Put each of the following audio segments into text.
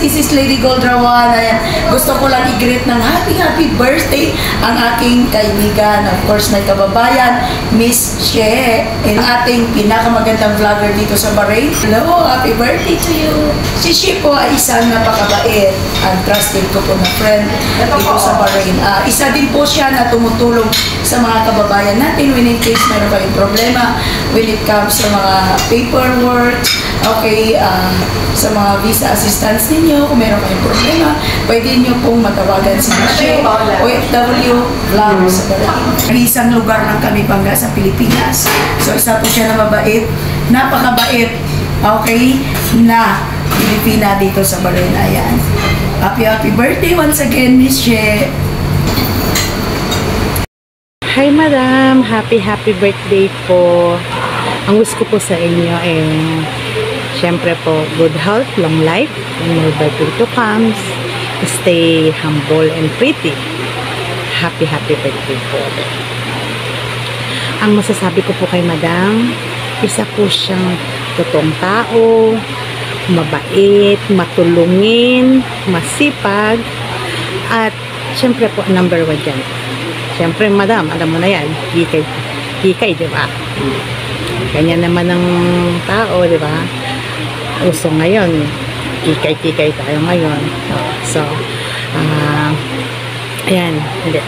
this is Lady Goldrawan. Gusto ko lang i-greet ng happy birthday ang aking kaibigan. Of course, may kababayan, Miss She, ang ating pinakamagandang vlogger dito sa Bahrain. Hello, happy birthday to you. Si She po ay isang napakabait and trusted ko po na friend dito sa Bahrain. Isa din po siya na tumutulong sa mga kababayan natin when in case mayroon kayong problema when it comes sa mga paperwork, okay, sa mga visa assistance ninyo, kung meron kayong problema, pwede nyo pong matawagan si Michelle, OFW vlog sa Bahrain. Isang lugar lang kami bangga sa Pilipinas. So, isa po siya na mabait, napakabait, okay, na Pilipina dito sa Bahrain. Ayan. Happy birthday once again, Miss She. Hi Madam, happy birthday po. Ang wish ko po sa inyo syempre po, good health, long life, and more birthday to comes. Stay humble and pretty. Happy birthday po. Ang masasabi ko po kay Madam, isa po siyang totoong tao, mabait, matulungin, masipag, at syempre po, number 1 dyan. Siyempre, Madam, alam mo na yan, hikay, di ba? Ganyan naman ang tao, di ba? Uso ngayon, hikay tayo ngayon. So, ayan, hindi.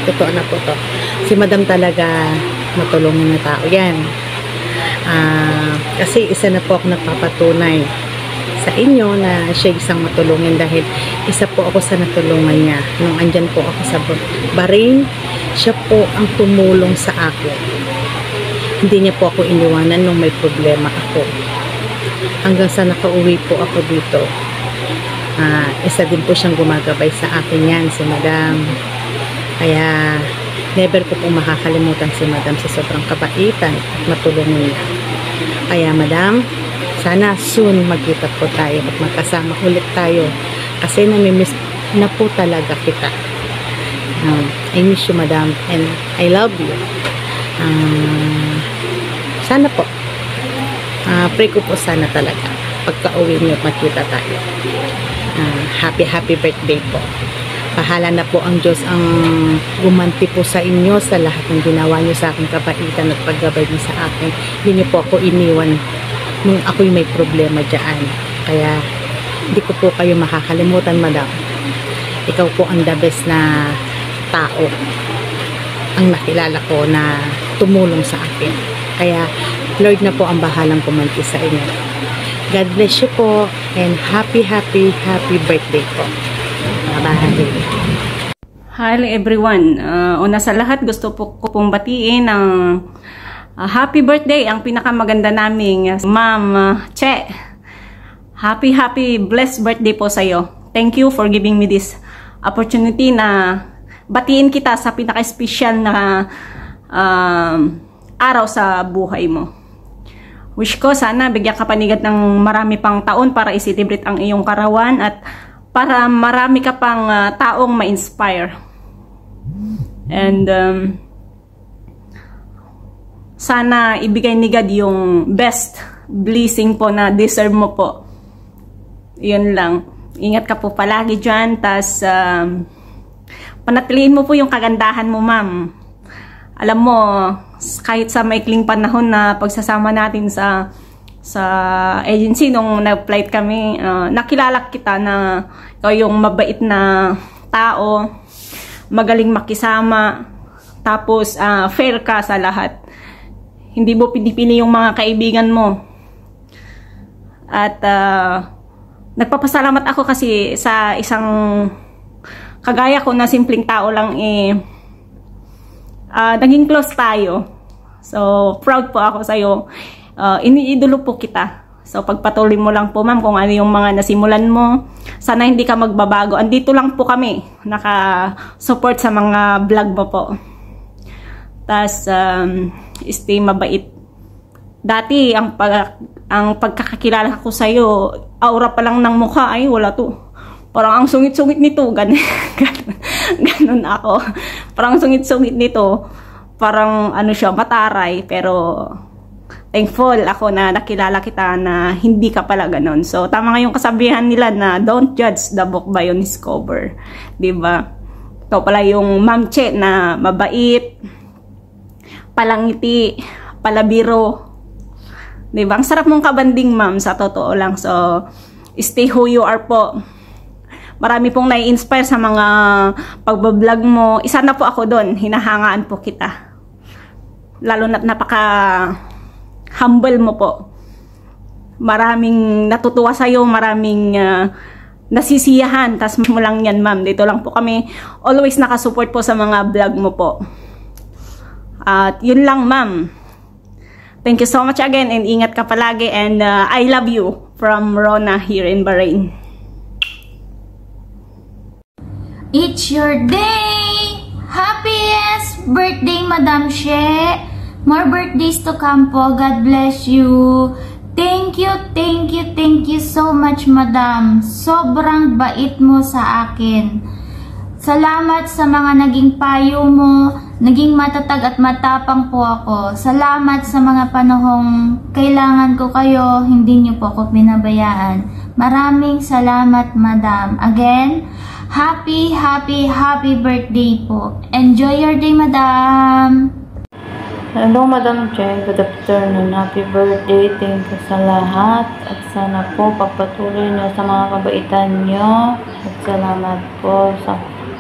Totoo na po to. Si Madam talaga, matulungin na tao yan. Kasi isa na po ako nagpapatunay sa inyo na siya isang matulungin dahil isa po ako sa natulungan niya nung andyan po ako sa Bahrain. Siya po ang tumulong sa akin, hindi niya po ako iniwanan nung may problema ako hanggang sa nakauwi po ako dito. Isa din po siyang gumagabay sa akin yan, si Madam. Kaya never ko po makakalimutan si Madam sa sobrang kabaitan at matulungin niya. Kaya Madam, sana soon magkita po tayo at magkasama ulit tayo kasi namimiss na po talaga kita. I miss you, Madam, and I love you. Sana po, pray ko po sana talaga pagka-uwi niyo magkita tayo. Happy birthday po. Bahala na po ang Diyos ang gumanti po sa inyo sa lahat ng ginawa niyo sa aking kabaitan at paggabay niyo sa akin. Hindi niyo po ako iniwan nung ako'y may problema dyan. Kaya hindi ko po kayo makakalimutan, Madam. Ikaw po ang the best na tao ang nakilala ko na tumulong sa akin. Kaya Lord na po ang bahalang kumanti sa inyo. God bless you po and happy birthday po. Bye-bye. Hi everyone. Una sa lahat, gusto po ko pong batiin ng happy birthday ang pinakamaganda naming Ma'am Che. Happy blessed birthday po sa iyo. Thank you for giving me this opportunity na batiin kita sa pinaka-special na araw sa buhay mo. Wish ko sana bigyan ka panigat ng marami pang taon para i-celebrate ang iyong karawan at para marami ka pang taong ma-inspire. And sana ibigay ni God yung best blessing po na deserve mo po. Yun lang. Ingat ka po palagi dyan. Tas panatiliin mo po yung kagandahan mo, ma'am. Alam mo, kahit sa maikling panahon na pagsasama natin sa agency nung nag-flight kami, nakilala kita na ikaw yung mabait na tao, magaling makisama, tapos fair ka sa lahat. Hindi mo pinipili yung mga kaibigan mo. At nagpapasalamat ako kasi sa isang kagaya ko na simpleng tao lang naging close tayo. So proud po ako sa iyo. Iniidolo po kita. So pagpatuloy mo lang po, ma'am, kung ano yung mga nasimulan mo. Sana hindi ka magbabago. Andito lang po kami naka-support sa mga vlog mo po. Tas stay mabait. Dati ang pagkakakilala ko sa iyo, aura pa lang ng mukha ay wala to. Parang ang sungit-sungit nito, ganun ako. Parang sungit-sungit nito, parang ano siya, mataray, pero thankful ako na nakilala kita na hindi ka pala ganun. So, tama nga yung kasabihan nila na don't judge the book by its cover. Diba? Ikaw pala yung Ma'am Che na mabait, palangiti, palabiro. Diba? Ang sarap mong kabanding, ma'am, sa totoo lang. So, stay who you are po. Marami pong nai-inspire sa mga pagbablog mo. Isa na po ako doon. Hinahangaan po kita. Lalo na napaka-humble mo po. Maraming natutuwa sa'yo, maraming nasisiyahan. Tas mo lang yan, ma'am. Dito lang po kami always nakasupport po sa mga vlog mo po. At yun lang, ma'am. Thank you so much again and ingat ka palagi and I love you from Rona here in Bahrain. It's your day! Happiest birthday, Madam She! More birthdays to come po. God bless you. Thank you so much, Madam. Sobrang bait mo sa akin. Salamat sa mga naging payo mo. Naging matatag at matapang po ako. Salamat sa mga panahong kailangan ko kayo. Hindi niyo po ako pinabayaan. Maraming salamat, Madam. Again, happy birthday po. Enjoy your day, Madam. Hello, Madam Che. Good afternoon. Happy birthday. Thank you sa lahat. At sana po pagpatuloy niyo sa mga kabaitan niyo. At salamat po sa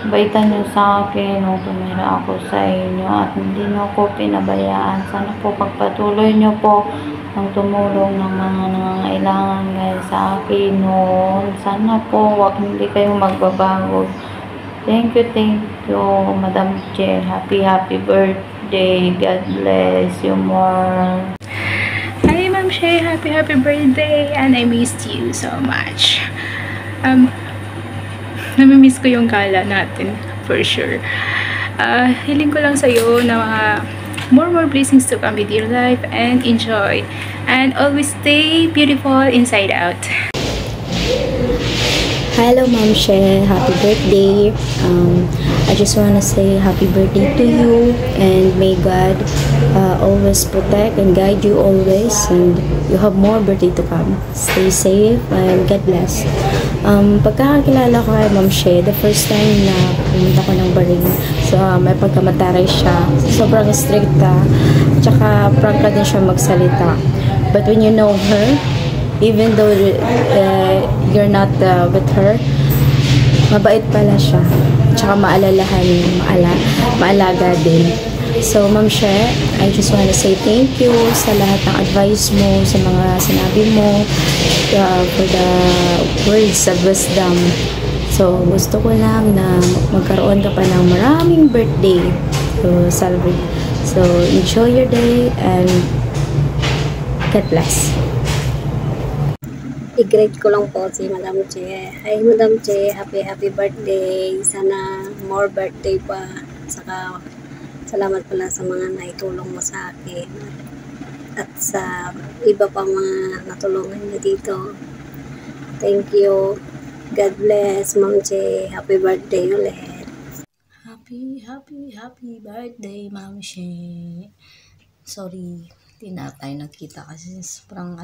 kabaitan niyo sa akin nung tumira ako sa inyo. At hindi niyo ako pinabayaan. Sana po pagpatuloy niyo po ang tumulong ng mga nangangailangan ngayon sa akin noon. Sana po hindi kayo magbabago. Thank you, Madam Che. Happy birthday. God bless you more. Hi, Ma'am She. Happy birthday. And I missed you so much. Namimiss ko yung gala natin, for sure. Hiling ko lang sa'yo na more blessings to come with your life and enjoy. And always stay beautiful inside out. Hello, Ma'am She. Happy birthday. I just want to say happy birthday to you and may God always protect and guide you always, and you have more birthday to come. Stay safe and God bless. Pagkakakilala ko kay Ma'am She, the first time na pumunta ko ng Bahrain, so may pagkamataray siya, sobrang stricta, tsaka prangka din siya magsalita. But when you know her, even though you're not with her, mabait pala siya. Tsaka maalaga din. So, Ma'am She, I just want to say thank you sa lahat ng advice mo, sa mga sinabi mo, for the words of wisdom. So, gusto ko lang na magkaroon ka pa ng maraming birthday to celebrate. So, enjoy your day and God bless. I-greet ko lang po si Madam Che. Hi, Madam Che. Happy birthday. Sana more birthday pa. Saka salamat pala sa mga naitulong mo sa akin. At sa iba pa mga natulungan niyo dito. Thank you. God bless, Ma'am Che. Happy birthday ulit. Happy birthday, Ma'am She. Sorry, hindi na tayo nagkita kasi sobrang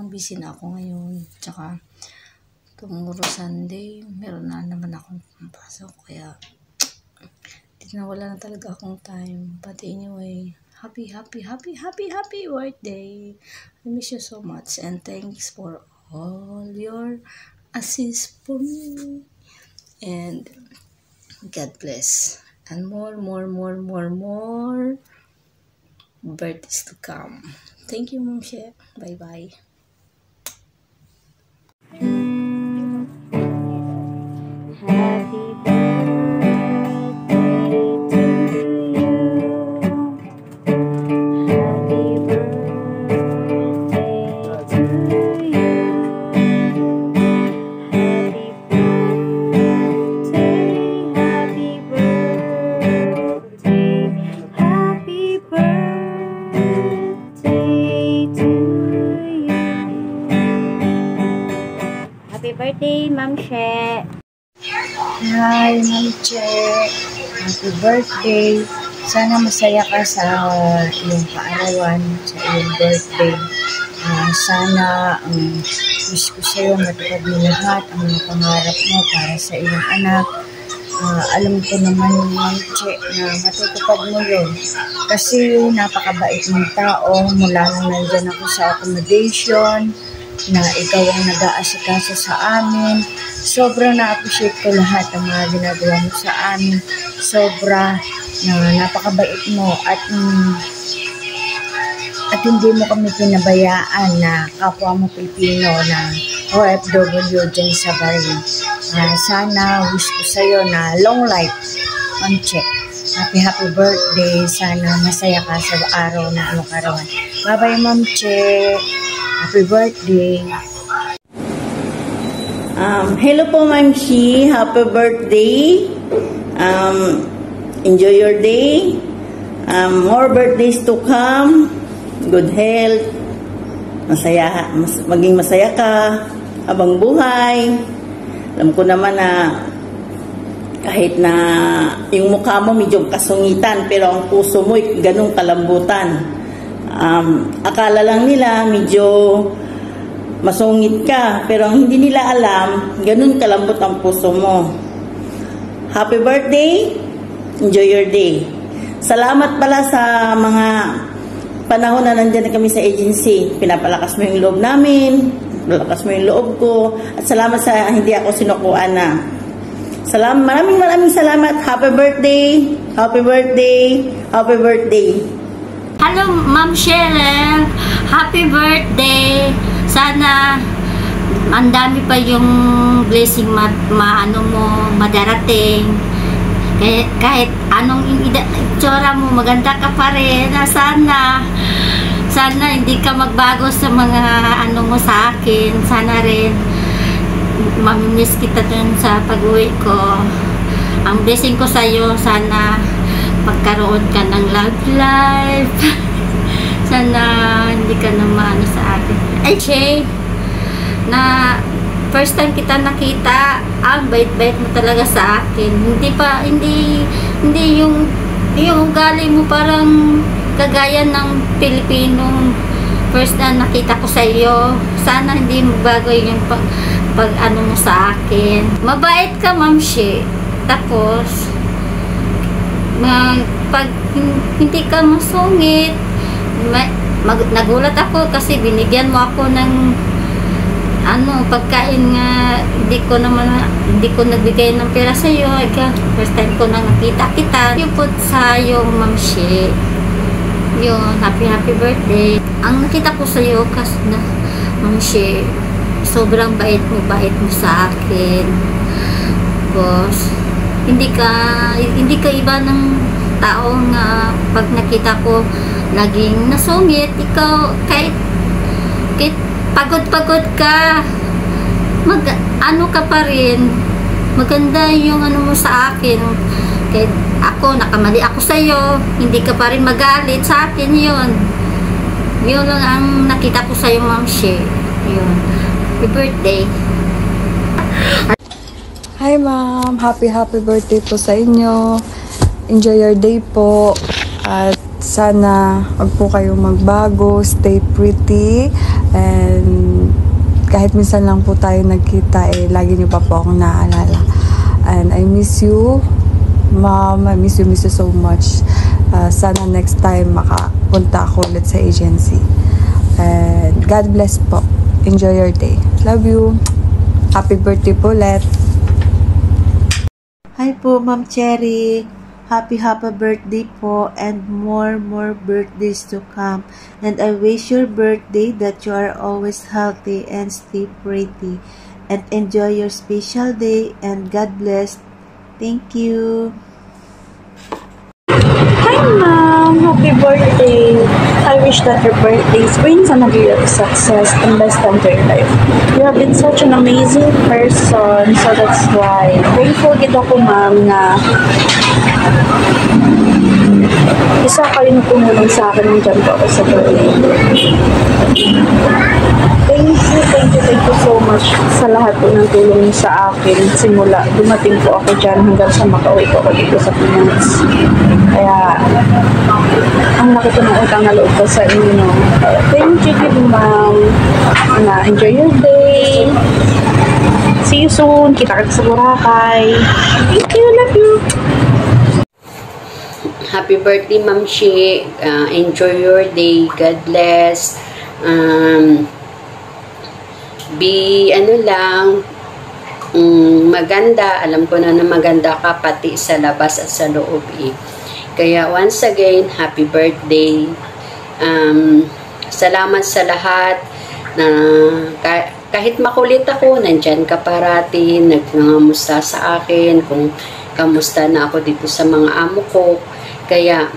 busy na ako ngayon. Tsaka tomorrow Sunday, meron na naman akong pasok, kaya wala na talaga akong time. But anyway, happy birthday. I miss you so much and thanks for all your assist for me. And God bless. And more birthdays to come. Thank you, Ma'am She. Bye-bye. Happy birthday, Ma'am She. Hi, Ma'am Che. Happy birthday. Sana masaya ka sa iyong kaarawan, sa iyong birthday. Sana wish ko sa'yo matupad mo lahat ang mga pangarap mo para sa iyong anak. Alam ko naman, Ma'am Che, na matutupad mo yun. Kasi napakabait mong tao, mula nang nandyan ako sa accommodation, na ikaw ang nag-aasikaso sa amin. Sobrang na-appreciate ko lahat ang mga ginagawa mo sa amin. Sobra na napakabait mo at hindi mo kami pinabayaan na kapwa mo Pilipino na OFW dyan sa Bahrain. Sana wish ko sa'yo na long life, Ma'am Che. Happy birthday. Sana masaya ka sa araw na anong karawan. Bye-bye, Ma'am Che. Happy birthday. Hello po, Ma'am Shi. Happy birthday. Enjoy your day. More birthdays to come. Good health. Maging masaya ka habang buhay. Alam ko naman na kahit na yung mukha mo medyo kasungitan, pero ang puso mo ganun kalambutan. Akala lang nila medyo masungit ka, pero ang hindi nila alam, ganun kalambot ang puso mo. Happy birthday. Enjoy your day. Salamat pala sa mga panahon na nandyan na kami sa agency. Pinapalakas mo yung loob namin, palakas mo yung loob ko, at salamat sa hindi ako sinukuan na. Maraming salamat. Happy birthday. Happy birthday. Happy birthday. Hello, Ma'am Cheryl. Happy birthday. Sana ang dami pa yung blessing madarating. Kahit anong itsura mo, maganda ka pa rin. Sana hindi ka magbago sa mga mo sa akin. Sana rin mamimiss kita dun sa pag-uwi ko. Ang blessing ko sa'yo, sana magkaroon ka ng love life. Sana hindi ka naman sa akin. Ay, Che, na first time kita nakita, ang bait-bait mo talaga sa akin. Hindi yung ugali mo parang kagaya ng Pilipinong first na nakita ko sa iyo. Sana hindi mo bago yung pag mo sa akin. Mabait ka, Ma'am She. Tapos pag hindi ka masungit, nagulat ako kasi binigyan mo ako ng pagkain nga, hindi ko nagbigay ng pera sa iyo. First time ko nang nakita kita. Yung po sa iyo, Ma'am She. Yun, happy birthday. Ang nakita ko sa iyo kasi na, Ma'am She, sobrang bait mo sa akin. Boss, hindi ka iba ng tao nga pag nakita ko laging nasungit. Ikaw, kahit pagod ka, ka pa rin, maganda yung mo sa akin. Kahit ako, nakamali ako sa'yo, hindi ka pa rin magalit sa akin. Yun lang ang nakita ko sa'yo, Ma'am She. Yun. Happy birthday. Hi, Ma'am. Happy birthday po sa inyo. Enjoy your day po. At sana wag po kayong magbago. Stay pretty. And kahit minsan lang po tayo nagkita, lagi niyo pa po akong naalala. And I miss you, Ma'am. I miss you so much. Sana next time makapunta ako ulit sa agency. And God bless po. Enjoy your day. Love you. Happy birthday po ulit. Hi po, Ma'am Cherry. Happy birthday po, and more birthdays to come. And I wish your birthday that you are always healthy and stay pretty. And enjoy your special day, and God bless. Thank you. Hi, Ma'am. Happy birthday. I wish that your birthdays brings another year of success and best time to your life. You have been such an amazing person, so that's why grateful kita ko, Ma'am, na Isa kayo na tumulong sa akin ng dyan po ako sa birthday. Thank you so much sa lahat po ng tulong niyo sa akin. Simula, dumating po ako dyan hanggang sa makauwi po ako dito sa Pinas. Kaya, ang laki po ng utang na loob ko sa inyo. Thank you, ma'am. Enjoy your day. See you soon. Kita-kita sa Boracay. Thank you. Love you. Happy birthday, Ma'am Shi. Enjoy your day. God bless. Maganda. Alam ko na maganda ka pati sa labas at sa loob eh. Kaya once again, happy birthday. Salamat sa lahat na kahit makulit ako, nandyan ka parati, nagngamusta sa akin, kung kamusta na ako dito sa mga amo ko. Kaya,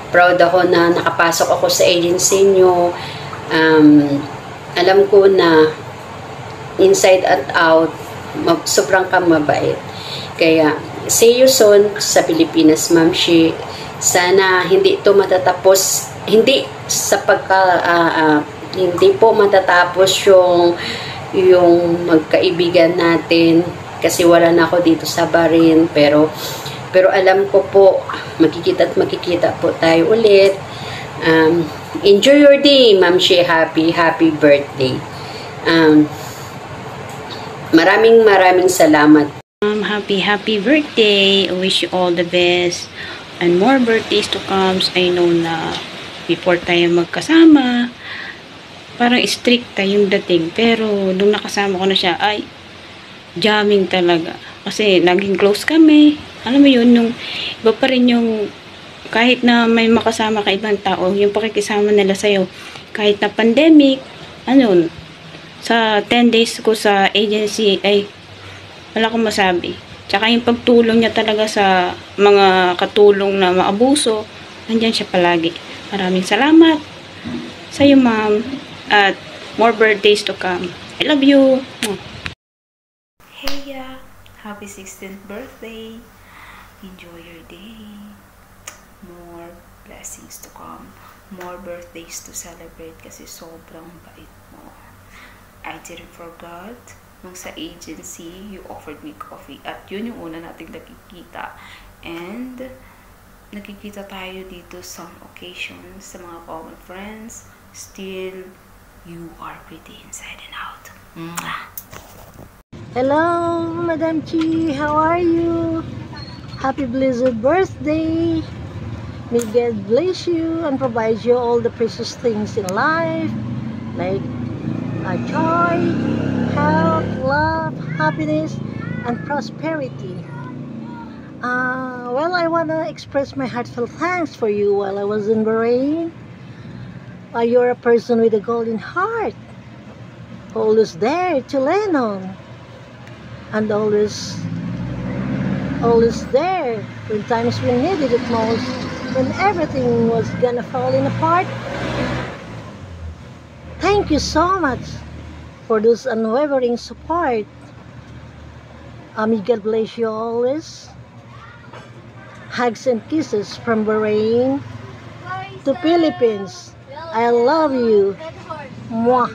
proud ako na nakapasok ako sa agency nyo. Alam ko na inside at out, sobrang ka mabait. Kaya, see you soon sa Pilipinas, Ma'am Shi. Sana hindi ito matatapos, hindi po matatapos yung magkaibigan natin kasi wala na ako dito sa Bahrain, pero alam ko po makikita po tayo ulit. Enjoy your day, Ma'am Shi. Happy birthday. Maraming salamat. Happy birthday. I wish you all the best and more birthdays to come. I know na before tayo magkasama parang strict yung dating, pero nung nakasama ko na siya ay jamming talaga kasi naging close kami. Alam mo yun, yung iba pa rin yung kahit na may makasama ka ibang tao, yung pakikisama nila sa'yo kahit na pandemic, sa 10 days ko sa agency ay wala akong masabi. Tsaka yung pagtulong niya talaga sa mga katulong na maabuso, nandyan siya palagi. Maraming salamat sa'yo, ma'am. At more birthdays to come. I love you. Hey, happy 16th birthday. Enjoy your day. More blessings to come. More birthdays to celebrate kasi sobrang bait mo. I didn't forget nung sa agency, you offered me coffee. At yun yung una nating nakikita. And nakikita tayo dito some occasions sa mga common friends. Still, you are pretty inside and out. Hello, Madam Chi. How are you? Happy blessed birthday. May God bless you and provide you all the precious things in life, like joy, health, love, happiness, and prosperity. Well, I want to express my heartfelt thanks for you while I was in Bahrain. You're a person with a golden heart, always there to lean on, and always there when times we needed it most, when everything was gonna falling apart. Thank you so much for this unwavering support. May God bless you always. Hugs and kisses from Bahrain to Philippines. I love you. Mwah.